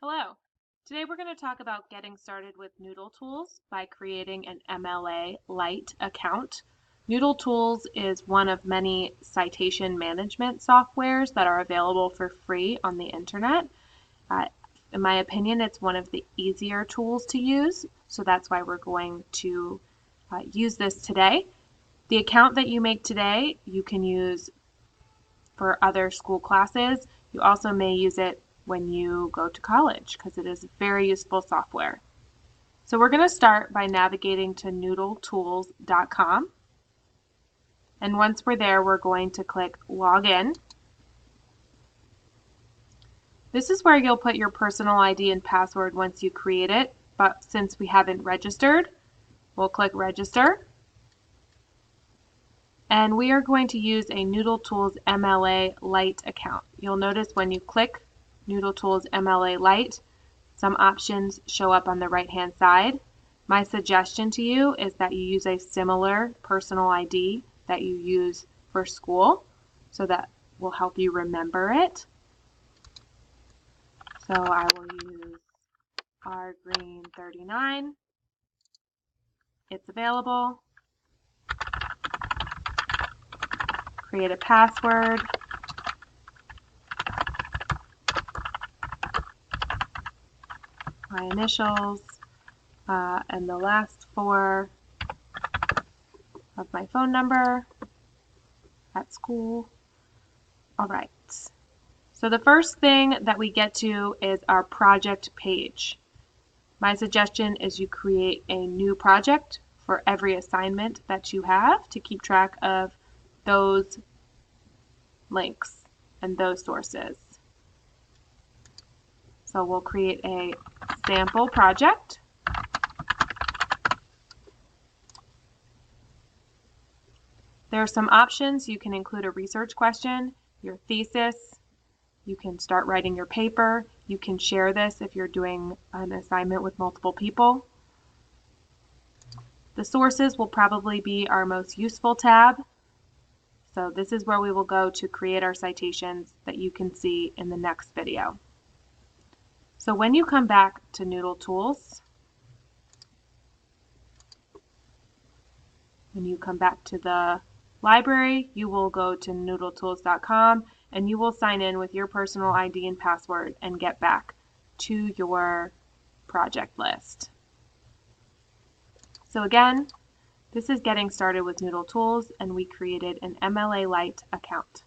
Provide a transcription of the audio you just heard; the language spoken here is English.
Hello. Today we're going to talk about getting started with Noodle Tools by creating an MLA Lite account. Noodle Tools is one of many citation management softwares that are available for free on the internet. In my opinion, it's one of the easier tools to use, so that's why we're going to use this today. The account that you make today, you can use for other school classes. You also may use it when you go to college because it is very useful software. So we're going to start by navigating to NoodleTools.com. And once we're there, we're going to click Login. This is where you'll put your personal ID and password once you create it, but since we haven't registered, we'll click Register. And we are going to use a Noodle Tools MLA Lite account. You'll notice when you click Noodle Tools MLA Lite, some options show up on the right-hand side. My suggestion to you is that you use a similar personal ID that you use for school, so that will help you remember it. So I will use rgreen39. It's available. Create a password. My initials, and the last four of my phone number at school. All right. So the first thing that we get to is our project page. My suggestion is you create a new project for every assignment that you have to keep track of those links and those sources. So we'll create a sample project. There are some options. You can include a research question, your thesis. You can start writing your paper. You can share this if you're doing an assignment with multiple people. The sources will probably be our most useful tab. So this is where we will go to create our citations that you can see in the next video. So when you come back to Noodle Tools, when you come back to the library, you will go to NoodleTools.com and you will sign in with your personal ID and password and get back to your project list. So again, this is getting started with Noodle Tools, and we created an MLA Lite account.